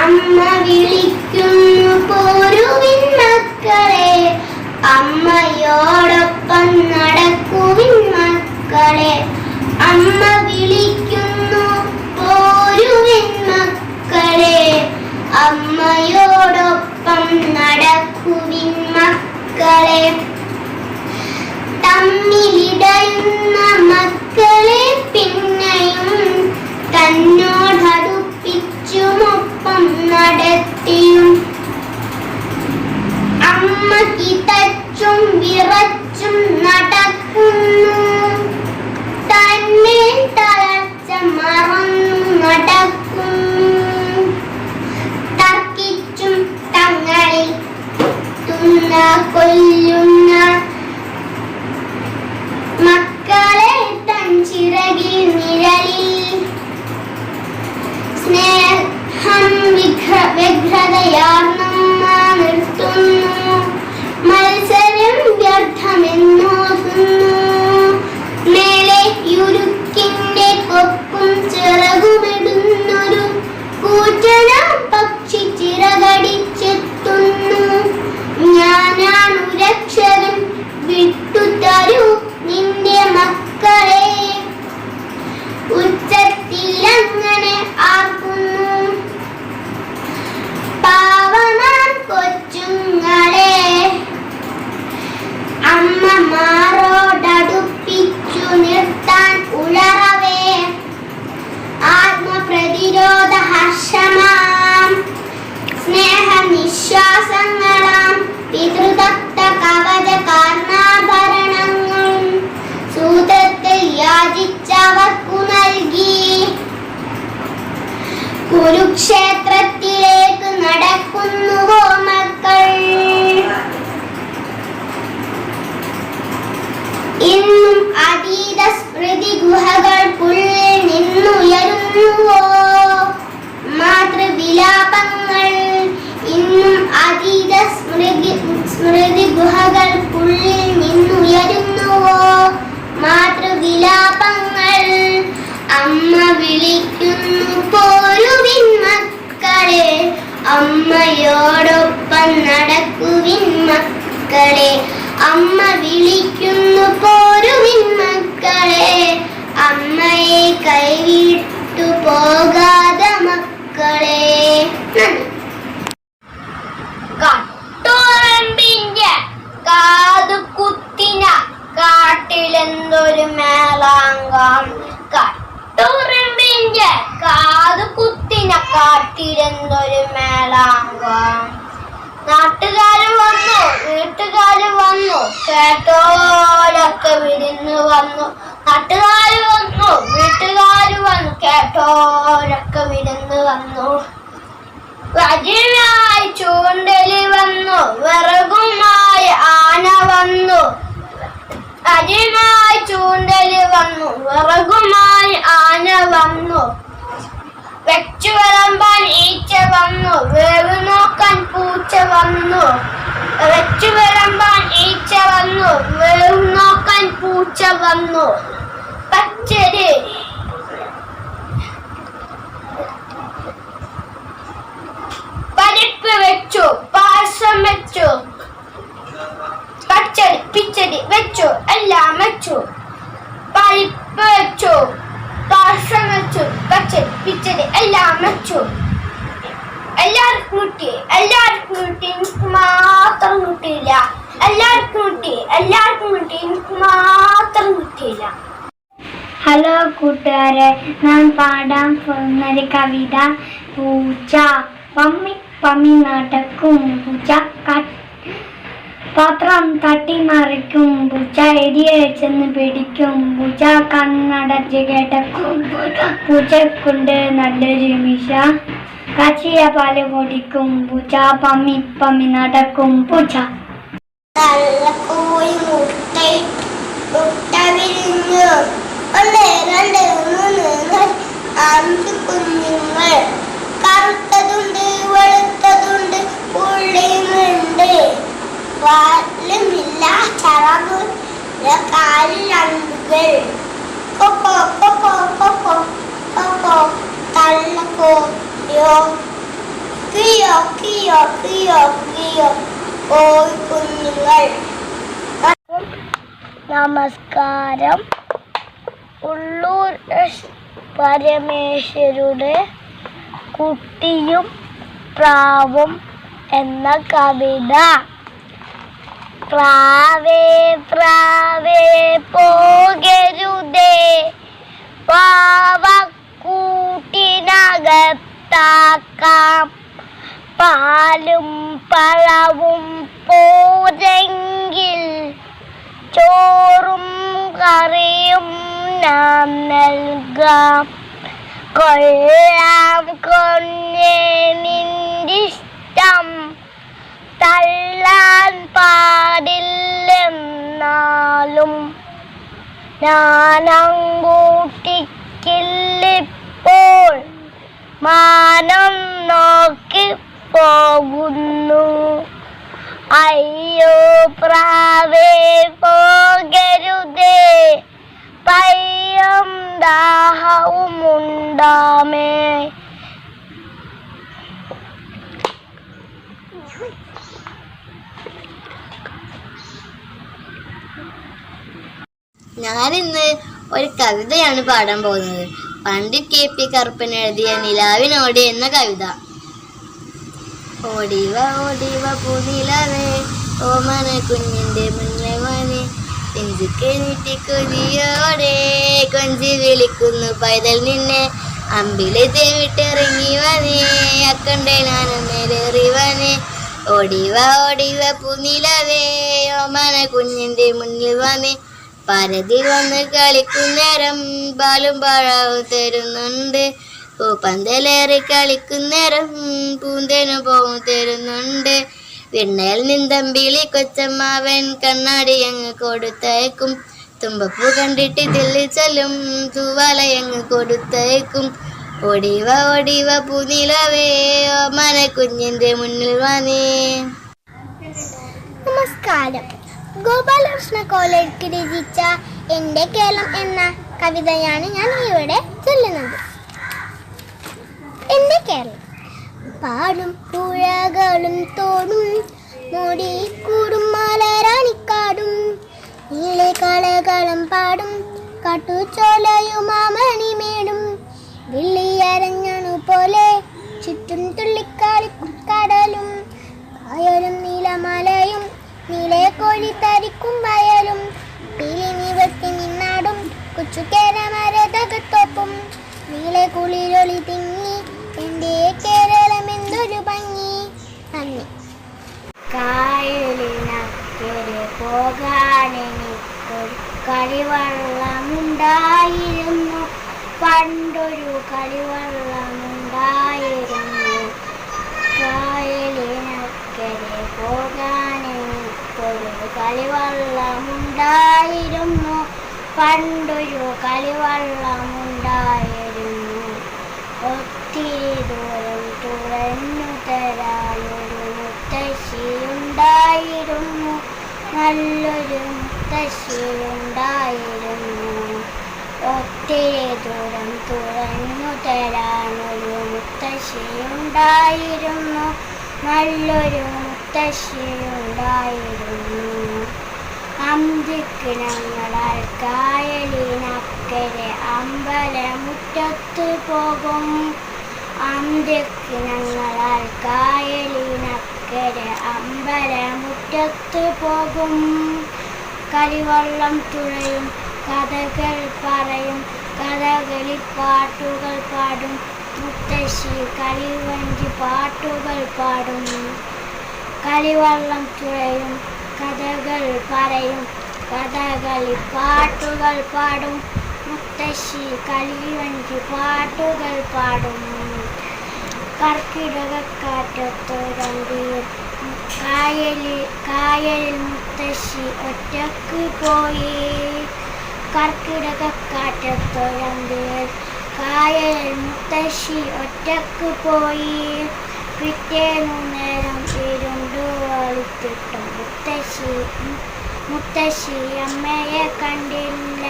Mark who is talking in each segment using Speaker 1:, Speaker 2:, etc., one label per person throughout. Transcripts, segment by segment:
Speaker 1: അമ്മ വിളിക്കുന്നു പോരുവിൻ മക്കളെ, അമ്മയോടൊപ്പം നടക്കുവിൻ മക്കളെ. അമ്മ വിളിക്കുന്നു പോരുവിൻ മക്കളെ, അമ്മയോടൊപ്പം നടക്കുവിൻ മക്കളെ. തമ്മിലിടയുന്ന മക്കളെ പിന്നെയും തന്നോടടുപ്പിച്ചുമൊപ്പം നടത്തിയും, അമ്മ കിതച്ചും വിറച്ചും നടക്കുന്നു, തന്നെ തളർച്ച മറന്നു നടക്കുന്നു. തർക്കിച്ചും തങ്ങളെ കൊല്ലുന്ന മക്കളെ തൻ ചിറകിൽ നിഴലിൽ സ്നേഹം വ്യഗ്രതയാർന്നമ്മ നിർത്തുന്നു. മത്സരം വ്യർത്ഥമെന്നോതുന്നു, മേലെ യുരുക്കിന്റെ കൊക്കും ചിറകുമിടുന്നൊരു കൂറ്റന പക്ഷി ചിറകടിച്ചെത്തുന്നു. ഞാനാണു രക്ഷകൻ, വിട്ടുതരൂ നിന്റെ മക്കളെ. ഉച്ചത്തിൽ അങ്ങനെ ആർക്കുന്നു പാവമാൻ കൊച്ചുങ്ങളെ. അമ്മമാരോടടുപ്പിച്ചു നിർത്താൻ ഉളറവേ ആത്മപ്രതിരോധ ഹർഷമാം സ്നേഹനിശ്വാസങ്ങളാം പിതൃദത്ത കവച കാരണാഭരണങ്ങളും സൂത്രത്തിൽ യാചിച്ചവർക്കു നൽകി. കുരുക്ഷേത്രത്തിലേക്ക് നടക്കുന്നുവോ മക്കൾ? ഇന്നും അതീത സ്മൃതി ഗുഹകൾക്കുള്ളിൽ നിന്നുയരുന്നുവോ മാതൃവിലാപങ്ങൾ? ഇന്നും അതീത സ്മൃതി ഗുഹകൾക്കുള്ളിൽ നിന്നുയരുന്നുവോ മാതൃവിലാപങ്ങൾ? അമ്മ വിളിക്കുന്നു പോരുവിൻ മക്കളെ, അമ്മയോടൊപ്പം നടക്കുവിൻ മക്കളെ. അമ്മ വിളിക്കുന്നു പോരുവിൻ മക്കളെ, അമ്മയെ കൈവിട്ടു പോകാതെ മക്കളെ. കട്ടുറമ്പിന്റെ കാതുകുത്തിന കാട്ടിലെന്തൊരു മേളാങ്കം. കട്ടുറമ്പിന്റെ കാതുകുത്തിന കാട്ടിലെന്തൊരു മേളാങ്കം. നാട്ടുകാര് വന്നു, വീട്ടുകാര് വന്നു, കേട്ടോരൊക്കെ വിരുന്ന് വന്നു. നാട്ടുകാര് വന്നു, വീട്ടുകാര് വന്നു, കേട്ടോരൊക്കെ വിരുന്ന് വന്നു. വജ്രമായി ചൂണ്ടലി വന്നു, വിറകുമായി ആന വന്നു. വജ്രമായി ചൂണ്ടലി വന്നു, വിറകുമായി ആന വന്നു. വെച്ചു വിളമ്പാൻ ഈച്ച വന്നു, വേവ് നോക്കാൻ പൂച്ച വന്നു. വെച്ചു വിളമ്പാൻ ഈച്ച വന്നു, വേവ് നോക്കാൻ പൂച്ച വന്നു. പച്ചരി പരിപ്പ് വെച്ചു, പായസം വെച്ചു, പച്ചടി പിച്ചടി വെച്ചു, എല്ലാം വെച്ചു. പരിപ്പ് വെച്ചു, പായസം വെച്ചു, പച്ചടി പിച്ചടി എല്ലാം വെച്ചു. എല്ലാവർക്കും കിട്ടി, എല്ലാവർക്കും കിട്ടി, എനിക്ക് മാത്രം കിട്ടിയില്ല. എല്ലാവർക്കും കിട്ടി, എല്ലാവർക്കും കിട്ടി, എനിക്ക് മാത്രം കിട്ടിയില്ല.
Speaker 2: ഹലോ കൂട്ടുകാരെ, ഞാൻ പാടാൻ പോകുന്നൊരു കവിത പൂച്ച. പമ്മി പമ്മി നടക്കും പൂച്ച, പാത്രം തട്ടിമറിക്കും പൂച്ച, എരിയെ ചെന്ന് പിടിക്കും പൂച്ച, കണ്ണടച്ച് കേട്ടക്കും പൂച്ചക്കുണ്ട് നല്ലൊരു മീശ, കാച്ചിയ പാല് പൊടിക്കും പൂച്ച, പമ്മി പമ്മി നടക്കും പൂച്ച.
Speaker 1: മുട്ട വിരിഞ്ഞു, 1 2 3 5 കുഞ്ഞുങ്ങൾ. കറുത്തതുണ്ട്, വെളുത്തതുണ്ട്, പുള്ളിയുമുണ്ട്. വാലുമില്ല, ചറകുമില്ല, കാലിൽ അണ്ടുകൾ. കൊക്കോ കൊക്കോ കൊക്കോ കൊക്കോ കോയോ കിയോ കിയോ കിയോ കിയോ കോഴിക്കുഞ്ഞുങ്ങൾ. നമസ്കാരം. ഉള്ളൂർ എസ് പരമേശ്വരുടെ കുട്ടിയും പ്രാവും എന്ന കവിത. പ്രാവേ പ്രാവേ പോകരുതേ, പാവക്കൂട്ടിനകത്താക്കാം. പാലും പഴവും പോരെങ്കിൽ ചോറും കറിയും നാം നൽകാം. കൊള്ളാം കൊന്നേ നിന്ദിഷ്ടം, തള്ളാൻ പാടില്ലെന്നാലും ഞാനങ്കൂട്ടിക്കില്ലിപ്പോൾ മാനം നോക്കി പോകുന്നു. അയ്യോ പ്രാവേ പോകരുതേ, പയ്യം ദാഹവും ഉണ്ടാമേ.
Speaker 3: ഞാനിന്ന് ഒരു കവിതയാണ് പാടാൻ പോകുന്നത്. പണ്ഡിറ്റ് KP കറുപ്പൻ എഴുതിയ നിലാവിനോട് എന്ന കവിത. ഓടിവ ഓടിവ പൂനിലവേ, ഓമന കുഞ്ഞിന്റെ മുന്നവനെ, നെഞ്ചുക്ക് നീട്ടി കൊതിയോടെ കൊഞ്ചി വിളിക്കുന്നു പൈതൽ നിന്നെ. അമ്പിളി തേവിട്ടിറങ്ങിവനെ, അക്കണ്ടെ ഞാനും മേലേറിവനെ. ഓടിവ ഓടിവ പൂനിലവേ, ഓമന കുഞ്ഞിന്റെ മുന്നിൽ വനെ. പരതിൽ വന്ന് കളിക്കുന്നേരം പാലും പഴവും തരുന്നുണ്ട്. പൂപ്പന്തലേറി കളിക്കുന്നേരം പൂന്തേനും പോവും തരുന്നുണ്ട്. വിണ്ണയിൽ നിന്തമ്പിളി കൊച്ചമ്മാവൻ കണ്ണാടിയങ്ങ് കൊടുത്തയക്കും. തുമ്പപ്പൂ കണ്ടിട്ട് ദില്ലി ചെല്ലും തൂവാലയങ്ങ് കൊടുത്തയക്കും. ഓടിവ ഓടിവ പൂനിലവേ, ഓമന കുഞ്ഞിന്റെ മുന്നിൽ വനേ.
Speaker 1: നമസ്കാരം. ഗോപാലകൃഷ്ണ കോലയ്ക്ക് രചിച്ച എൻ്റെ കേരളം എന്ന കവിതയാണ് ഞാൻ ഇവിടെ ചൊല്ലുന്നത്. എൻ്റെ കേരളം. പാടും പുഴകളും തോടും മൂടിക്കൂടും മലരാണിക്കാടും, നീളെ കളകളം പാടും കാട്ടുചോലയും ആമണിമേടും. വെള്ളിയരഞ്ഞണു പോലെ ചുറ്റും തുള്ളിക്കളിക്കും കടലും, കായലും നീലമലയും നീലെ കോഴി തരിക്കും വയലും. പീലി നിവർത്തി നിന്നാടും കൊച്ചു കേരമരതകത്തോപ്പും, നീലെ കുളിരൊളി തിങ്ങി എൻ്റെ കേരളം എന്തൊരു ഭംഗി. നന്ദി. കായലിനക്കരെ പോകാനെനിക്കൊരു കളിവള്ളമുണ്ടായിരുന്നു, പണ്ടൊരു കളിവള്ളമുണ്ടായിരുന്നു. കായലിനക്കരെ പോകാനെനിക്കൊരു കളിവള്ളമുണ്ടായിരുന്നു, പണ്ടൊരു കളിവള്ളമുണ്ടായിരുന്നു. ഒത്തിരി ദൂരം തുഴഞ്ഞു തരാനൊരു മുത്തശ്ശിയുണ്ടായിരുന്നു, നല്ലൊരു മുത്തശ്ശിയുണ്ടായിരുന്നു. ഒത്തിരി ദൂരം തുഴഞ്ഞു തരാനൊരു മുത്തശ്ശിയുണ്ടായിരുന്നു, നല്ലൊരു മുത്തശ്ശിയുണ്ടായിരുന്നു. അന്തിക്ക് ഞങ്ങളാൽ കായലിനക്കരെ അമ്പലമുറ്റത്ത് പോകും, അന്തിക്ക് ഞങ്ങളാൽ കായലിനക്കരെ അമ്പലമുറ്റത്ത് പോകും. കളിവള്ളം തുഴയും കഥകൾ പറയും കഥകളിപ്പാട്ടുകൾ പാടും, മുത്തശ്ശി കളിവഞ്ചി പാട്ടുകൾ പാടും. കളിവള്ളം തുഴയും കഥകൾ പറയും കഥകളിപ്പാട്ടുകൾ പാടും, മുത്തശ്ശി കളിവഞ്ചി പാട്ടുകൾ പാടും. കർക്കിടകക്കാറ്റത്തൊരന്തിയിൽ കായലിൽ മുത്തശ്ശി ഒറ്റക്ക് പോയി. കർക്കിടകക്കാറ്റത്തൊരന്തിയിൽ കായലിൽ മുത്തശ്ശി ഒറ്റക്ക് പോയി. പിറ്റേന്നു നേരം ഇരുണ്ടു വെളുത്തിട്ടും മുത്തശ്ശി അമ്മയെ കണ്ടില്ല.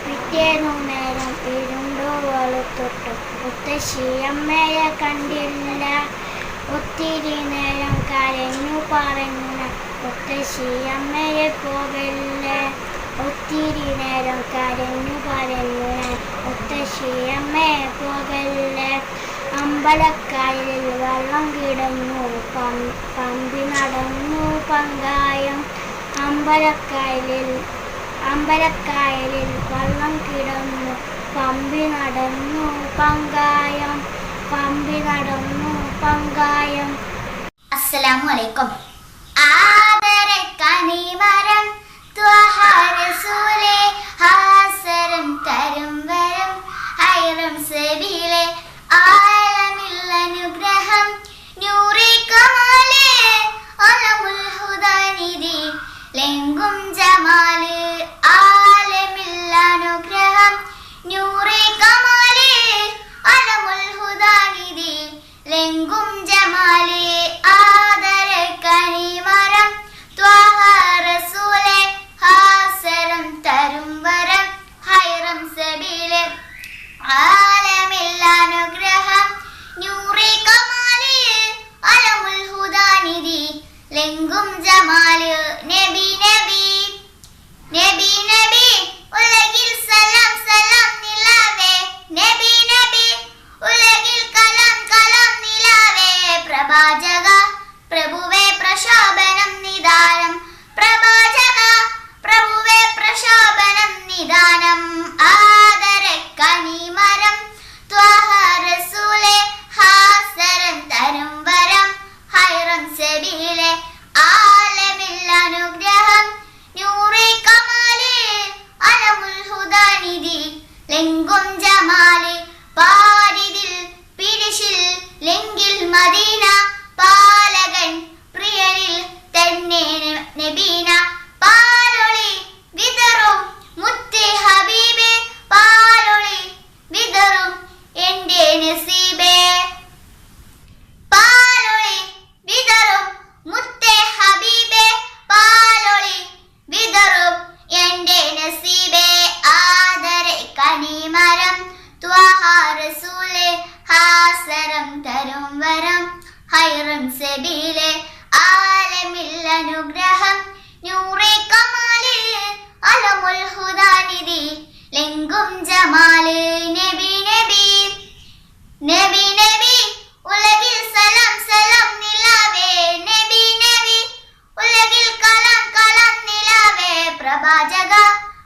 Speaker 1: പിറ്റേന്നു നേരം ഇരുണ്ടു വെളുത്തൊട്ടു മുത്തശ്ശിയമ്മയെ കണ്ടില്ല. ഒത്തിരി നേരം കരഞ്ഞു പറഞ്ഞു മുത്തശ്ശിയമ്മയെ പോകല്ലേ. ഒത്തിരി നേരം കരഞ്ഞു പറഞ്ഞു മുത്തശ്ശിയമ്മയെ പോകല്ലേ. അമ്പലക്കായലിൽ വെള്ളം കിടന്നു പമ്പി നടന്നു പങ്കായം. അമ്പലക്കായലിൽ വെള്ളം കിടന്നു പമ്പി നടന്നു പങ്കായം. പമ്പി നടന്നു പങ്കായം.
Speaker 3: അസ്സലാമു അലൈക്കും. ആദരക്കനിമരം ത്വഹ റസൂലേ ഹാസരം തരും വരം ഹൈറം സബീലേ ആലമിൽ അനുഗ്രഹം നൂറി കമാലേ അലമുൽ ഹുദാനിധി ലെങ്കും ജമാല് ആലമിൽ അനുഗ്രഹം നൂറി കമാലേ അലമുൽ ഹുദാനിധി ലെങ്കും ജമാല് ആദരക്കനിമരം ത്വഹ റസൂലേ ഹാസരം തരും വരം ഹൈറം സബീലേ ആലമിൽ അനുഗ്രഹം നൂറി കമാല് അലമുൽ ഹുദാനിധി ലെങ്കും ജമാല് നബി നബി നബി നബി ഉലകിൽ സലാം സലാം നിലാവേ നബി നബി ഉലകിൽ കലാം കലാം നിലാവേ പ്രഭാജക പ്രഭുവേ പ്രശോഭനം നിദാനം പ്രഭാജക പ്രഭുവേ പ്രശോഭനം നിദാനം ആദരക്കനിമരം ത്വഹ റസൂലേ ഹാസരം തരും വരം ഹൈറം സബീലേ ആലമിൽ അനുഗ്രഹം നൂറി കമാലേ അലമുൽ ഹുദാനിധി ലെങ്കും ജമാല് പാരിതിൽ പിരിശിൽ ലെങ്കിൽ മദീന പാലകൻ പ്രിയരിൽ തന്നെ നബീന പാലൊളി വിതറും മുത്തേ ഹബീബേ പാലൊളി വിതറും എന്റെ നസീബേ പാലൊളി വിതറും മുത്തേ ഹബീബേ പാലൊളി വിതറും എന്റെ നസീബേ ആദരക്കനിമരം ത്വഹ റസൂലേ ഹാസരം തരും വരം ഹൈറം സബീലേ ആലമിൽ അനുഗ്രഹം നൂറി കമാല് അലമുൽ ഹുദാനിധി ലെങ്കും ജമാല് നബി നബി നബി നബി ഉലകിൽ സലാം സലാം നിലാവേ നബി നബി ഉലകിൽ കലാം കലാം നിലാവേ പ്രഭാജക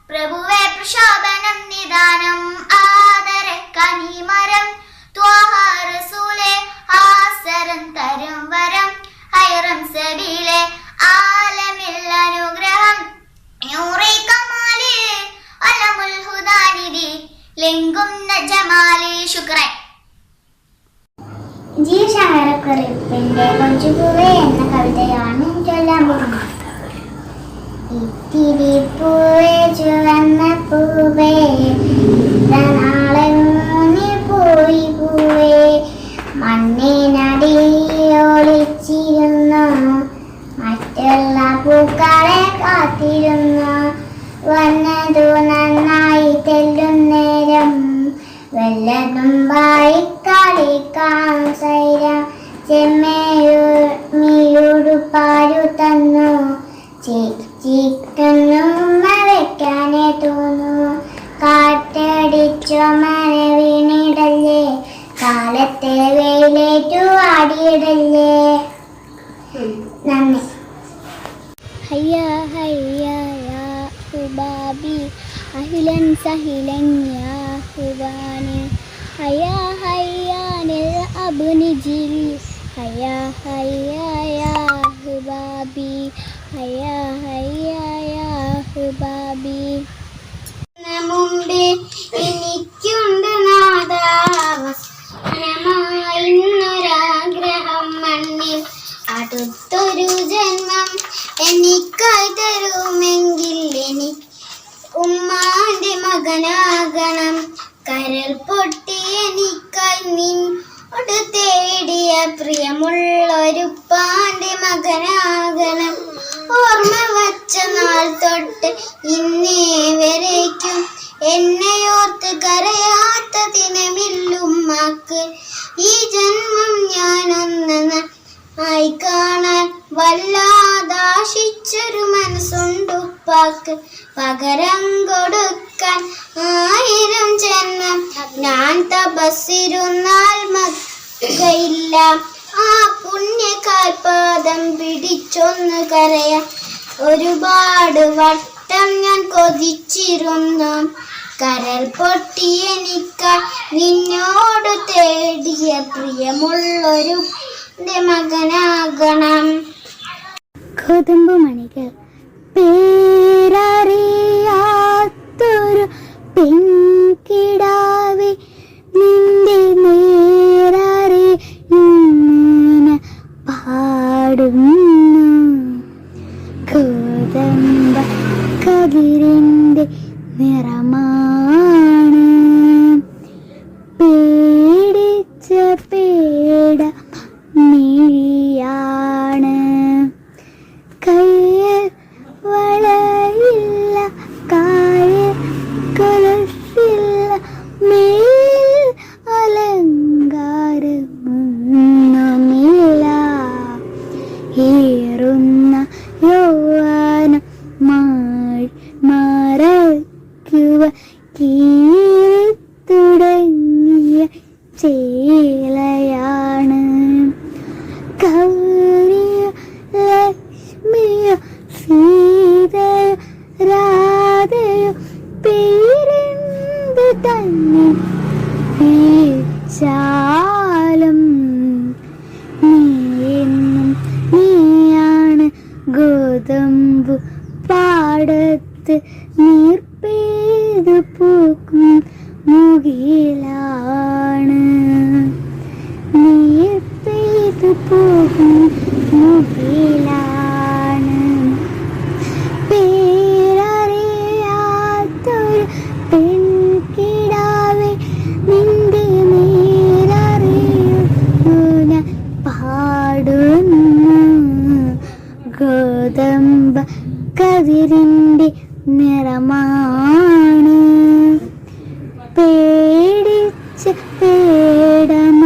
Speaker 3: പ്രഭുവേ പ്രശോഭനം നിദാനം ആദരക്കനിമരം ത്വഹ റസൂലേ ഹാസരം തരും വരം ഹൈറം സബീലേ ആലമിൽ അനുഗ്രഹം നൂറി കമാല് അലമുൽ ഹുദാനിധി ലെങ്കും ജമാല്. ശുക്രൻ.
Speaker 1: ജി ശങ്കരക്കുറിപ്പിന്റെ കൊച്ചുപൂവേ എന്ന കവിതയാണ് ചൊല്ലാൻ പോകുന്നത്. ഇത്തിരി പൂവേ ചുവന്ന പൂവേ നാളെ മൂന്നി പോയി പൂവേ മണ്ണിനടിയൊളിച്ചിരുന്നു മറ്റുള്ള പൂക്കളെ കാത്തിരുന്നു വന്നതു നന്നായി തെല്ലും നേരം വല്ലതും കളിക്കാൻ സൈരം ചെമ്മയുടുപ്പാരു തന്നു ചിക്കനുമ്മ വെക്കാനേ തോന്നു കാറ്റടിച്ചോ മന വീണിടല്ലേ കാലത്തെ വെയിലേറ്റു ആടിയിടല്ലേ. നന്ദി. ഹയ്യ ഹയ്യ യാ ഹുബാബി അഹിലൻ സഹിലൻ യാ ഹുബാനി ഹയ്യ ഹയ്യ നിൽഅബ് നിജിരി ഹയ്യ ഹയ്യ യാ ഹുബാബി ഹയ്യ ഹയ്യ യാ ഹുബാബി. മുമ്പേ എനിക്കുണ്ട് നാദാവസ്ത്രമായിന്നൊരാഗ്രഹം മണ്ണിൽ അടുത്തൊരു ജന്മം എനിക്കായി തരുമെങ്കിൽ എനിക്ക് ഉമ്മാന്റെ മകനാകണം. കരൾ പൊട്ടി എനിക്കായി നിന്നോട് തേടിയ പ്രിയമുള്ളൊരുപ്പാന്റെ മകനാകണം. ഓർമ്മ വച്ച നാൾ തൊട്ട് ഇന്നേ വരേക്കും എന്നെയോർത്ത് കരയാത്ത ദിനമില്ലുമ്മക്ക്. ഈ ജന്മം ഞാനൊന്ന് ആയി കാണാൻ വല്ലാതാശിച്ചൊരു മനസ്സുണ്ടുപ്പാക്ക്. പകരം കൊടുക്കാൻ 1000 ജന്മം ഞാൻ തപസ്സിരുന്നാൽ മകയില്ല. ആ പുണ്യകാൽപാദം പിടിച്ചൊന്ന് കരയാൻ ഒരുപാട് വട്ടം ഞാൻ കൊതിച്ചിരുന്നു. കരൽ പൊട്ടി എനിക്കായി നിന്നോട് തേടിയ പ്രിയമുള്ളൊരു മകനാകണം.
Speaker 2: ഗോതമ്പുമണികൾ പേരറിയാത്തൊരു പെൺകിടാവേ നിന്റെ നേരറി ഇങ്ങനെ പാടുന്നു. ഗോതമ്പ കതിരിൻ്റെ നിറമാണ് പേടിച്ച പേട മിഴിയാണ്. കയ്യിൽ വളയില്ല, കാലിൽ കൊലുസില്ല, മേൽ അലങ്കാരമൊന്നുമില്ല. ഏറുന്ന യൗവനം മറയ്ക്കുവ കീറിത്തുടങ്ങിയ ചേലയാണ്. ഗൗരിയോ ലക്ഷ്മിയോ സീതയോ രാധയോ പേരെന്തു തന്നെ വിളിച്ചാലും നീയെന്നും നീയാണ്. ഗോതമ്പു പാടത്ത് നീർപ്പെയ്തു പൂക്കും മുകിലാണ്. നീർപ്പെയ്തു പൂക്കും മുകിലാണ്. പേരറിയാത്തൊരു പെൺകിടാവേ നിന്റെ നേരറിയുന്നു ഞാൻ പാടുന്നു. ഗോതമ്പ കതിരിൻ്റെ നിറമാണ് പേടിച്ച പേടമ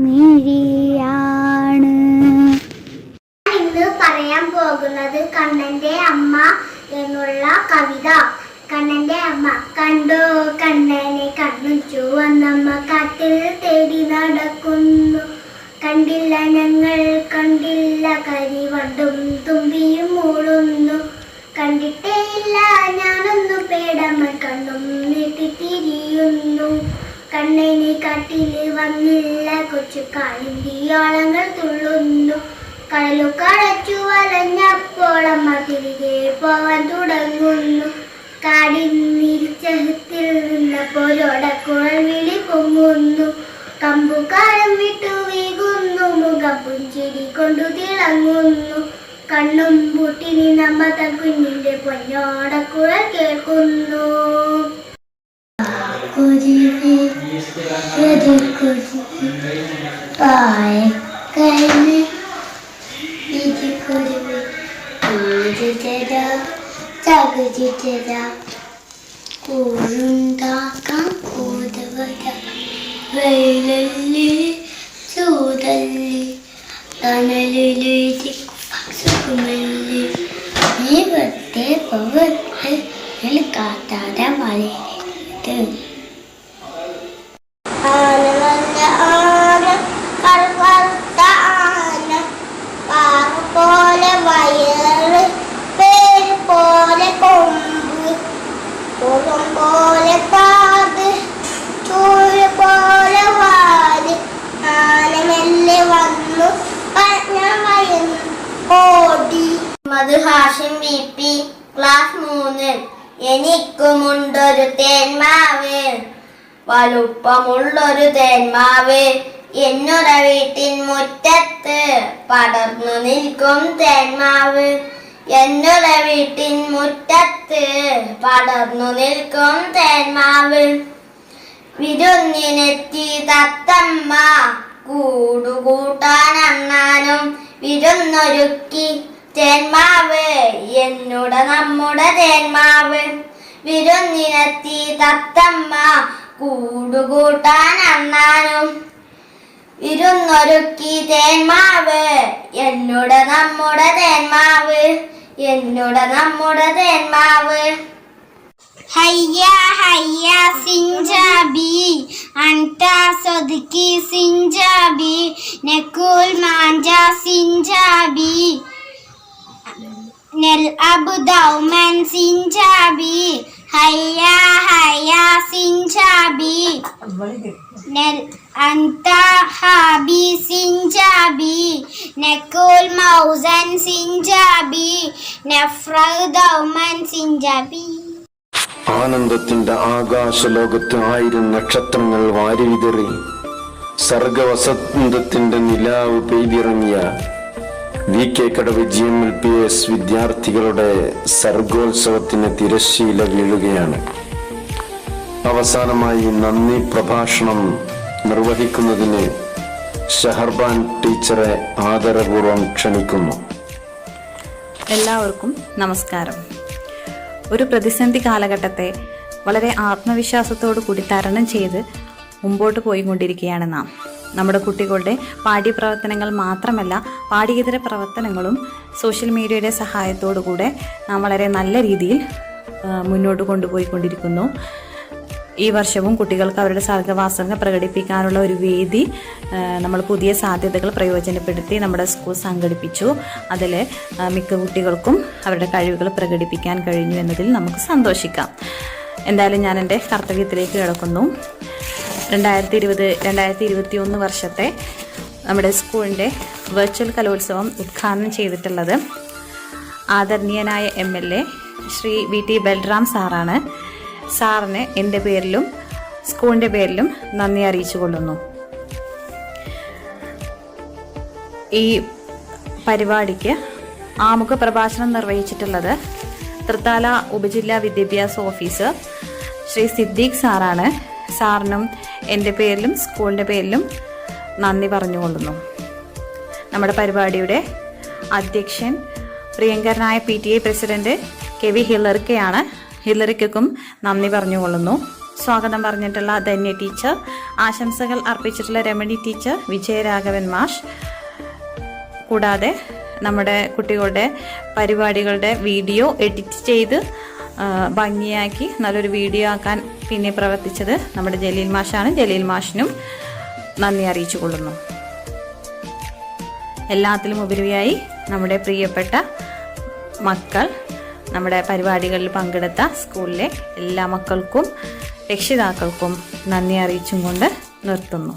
Speaker 2: മിഴിയാണ്.
Speaker 1: ഇന്ന് പറയാൻ പോകുന്നത് കണ്ണന്റെ അമ്മ എന്നുള്ള കവിത. കണ്ണന്റെ അമ്മ. കണ്ടോ കണ്ണനെ കണ്ണു ചുവന്നമ്മ കാട്ടിൽ തേടി നടക്കുന്നു. കണ്ടില്ല ഞങ്ങൾ കണ്ടില്ല കരിവണ്ടും തുമ്പിയും മൂളുന്നു. കണ്ടിട്ടേ ഇല്ല ഞാനൊന്നു പേടമ്മ കണ്ണും നീട്ടി തിരിയുന്നു. കണ്ണനെ കാട്ടില് വന്നില്ല കൊച്ചു കാളിന്തിയോളങ്ങൾ തുള്ളുന്നു. കടലു കടച്ചു വലഞ്ഞപ്പോൾ അമ്മ തിരികെ പോവാൻ തുടങ്ങുന്നു. കാടിനിരിച്ചത്തിൽ നിന്നപ്പോഴോടക്കുഴൽ വിളി പൊങ്ങുന്നു. കമ്പുകാലം വിട്ടു വീകുന്നു. മുഖം പുഞ്ചിരി കൊണ്ടു തിളങ്ങുന്നു. കണ്ണും പൂട്ടി നിന്നമ്മ തൻ കുഞ്ഞിന്റെ പൊന്നോടക്കുഴൽ കേൾക്കുന്നു. കൂറുണ്ടാക്കാം കൂതവര വെയിലല്ലി ചൂടല്ലി തണലിലേക്ക് സുഖമല്ലി നീ വെറുതെ പോവട്ടെ കാത്താതെ വളരുത്. ആന നല്ല ആന കറുത്ത ആന പാറ പോലെ വയറ് പേര് പോലെ കൊമ്പ് കുളം പോലെ പാത് ചൂര് പോലെ വാല് ആന മെല്ലെ വന്നു ഓടി. മധു ഹാഷിം BP ക്ലാസ് 3. എനിക്കുമുണ്ടൊരു തേന്മാവ് വലുപ്പമുള്ളൊരു തേന്മാവ് എന്നുടെ വീട്ടിൻ മുറ്റത്ത് പടർന്നു നിൽക്കും തേന്മാവ്. എന്നുടെ വീട്ടിൻ മുറ്റത്ത് പടർന്നു നിൽക്കും തേന്മാവ്. വിരുന്നിനെത്തി തത്തമ്മ കൂടുകൂട്ടാൻ അണ്ണാനും വിരുന്നൊരുക്കി തേന്മാവ് നമ്മുടെ തേന്മാവ്. വിരുന്നിനെത്തി തത്തമ്മ കൂടുകൂട്ടാൻ അണ്ണാനും. വിരുന്നൊരുക്കി തേന്മാവ് എന്നുടെ നമ്മുടെ തേന്മാവ്, എന്നുടെ നമ്മുടെ തേന്മാവ്. ഹയ്യാ ഹയ്യാ സിഞ്ചാബി അൻത സദ്ക്കി സിഞ്ചാബി നകുൽ മാഞ്ച സിഞ്ചാബി നൽഅബ് ദൗമൻ സിഞ്ചാബി. ഹയ്യാ ഹയ്യാ സിഞ്ചാബി അൻത ഹാബി സിഞ്ചാബി നകുൽ മൗസൻ സിഞ്ചാബി നഫ്റഹ് ദൗമൻ സിഞ്ചാബി.
Speaker 4: ആനന്ദത്തിന്റെ ആകാശലോകത്ത് 1000 നക്ഷത്രങ്ങൾ വാരിവിതറി സർഗവസന്തത്തിന്റെ നിലാവ് പെയ്തിറങ്ങിയ VK കടവ് GMLPS വിദ്യാർത്ഥികളുടെ സർഗോത്സവത്തിന് തിരശ്ശീല വീഴുകയാണ്. അവസാനമായി നന്ദി പ്രഭാഷണം നിർവഹിക്കുന്നതിന് ഷഹർബാൻ ടീച്ചറെ ആദരപൂർവ്വം ക്ഷണിക്കുന്നു.
Speaker 5: എല്ലാവർക്കും നമസ്കാരം. ഒരു പ്രതിസന്ധി കാലഘട്ടത്തെ വളരെ ആത്മവിശ്വാസത്തോടു കൂടി തരണം ചെയ്ത് മുമ്പോട്ട് പോയിക്കൊണ്ടിരിക്കുകയാണ് നാം. നമ്മുടെ കുട്ടികളുടെ പാഠ്യപ്രവർത്തനങ്ങൾ മാത്രമല്ല, പാഠ്യേതര പ്രവർത്തനങ്ങളും സോഷ്യൽ മീഡിയയുടെ സഹായത്തോടു കൂടെ നാം വളരെ നല്ല രീതിയിൽ മുന്നോട്ട് കൊണ്ടുപോയിക്കൊണ്ടിരിക്കുന്നു. ഈ വർഷവും കുട്ടികൾക്ക് അവരുടെ സർഗവാസന പ്രകടിപ്പിക്കാനുള്ള ഒരു വേദി നമ്മൾ പുതിയ സാധ്യതകൾ പ്രയോജനപ്പെടുത്തി നമ്മുടെ സ്കൂൾ സംഘടിപ്പിച്ചു. അതിൽ മിക്ക കുട്ടികൾക്കും അവരുടെ കഴിവുകൾ പ്രകടിപ്പിക്കാൻ കഴിഞ്ഞു എന്നതിൽ നമുക്ക് സന്തോഷിക്കാം. എന്തായാലും ഞാൻ എൻ്റെ കർത്തവ്യത്തിലേക്ക് കിടക്കുന്നു. 2020-2021 വർഷത്തെ നമ്മുടെ സ്കൂളിൻ്റെ വെർച്വൽ കലോത്സവം ഉദ്ഘാടനം ചെയ്തിട്ടുള്ളത് ആദരണീയനായ MLA ശ്രീ VT ബൽറാം സാറാണ്. സാറിന് എൻ്റെ പേരിലും സ്കൂളിൻ്റെ പേരിലും നന്ദി അറിയിച്ചു കൊള്ളുന്നു. ഈ പരിപാടിക്ക് ആമുഖ പ്രഭാഷണം നിർവഹിച്ചിട്ടുള്ളത് തൃത്താല ഉപജില്ലാ വിദ്യാഭ്യാസ ഓഫീസർ ശ്രീ സിദ്ദീഖ് സാറാണ്. സാറിനും എൻ്റെ പേരിലും സ്കൂളിൻ്റെ പേരിലും നന്ദി പറഞ്ഞുകൊള്ളുന്നു. നമ്മുടെ പരിപാടിയുടെ അധ്യക്ഷൻ പ്രിയങ്കരനായ PTA പ്രസിഡന്റ് KV ഹില്ലറിക്കയാണ്. ഹില്ലറിക്കും നന്ദി പറഞ്ഞുകൊള്ളുന്നു. സ്വാഗതം പറഞ്ഞിട്ടുള്ള ധന്യ ടീച്ചർ, ആശംസകൾ അർപ്പിച്ചിട്ടുള്ള രമണി ടീച്ചർ, വിജയരാഘവൻ മാഷ്, കൂടാതെ നമ്മുടെ കുട്ടികളുടെ പരിപാടികളുടെ വീഡിയോ എഡിറ്റ് ചെയ്ത് ഭംഗിയാക്കി നല്ലൊരു വീഡിയോ ആക്കാൻ പിന്നെ പ്രവർത്തിച്ചത് നമ്മുടെ ജലീൽ മാഷാണ്. ജലീൽ മാഷിനും നന്ദി അറിയിച്ചു കൊള്ളുന്നു. എല്ലാത്തിലും ഉപരിയായി നമ്മുടെ പ്രിയപ്പെട്ട മക്കൾ, നമ്മുടെ പരിപാടികളിൽ പങ്കെടുത്ത സ്കൂളിലെ എല്ലാ മക്കൾക്കും രക്ഷിതാക്കൾക്കും നന്ദി അറിയിച്ചും കൊണ്ട് നിർത്തുന്നു.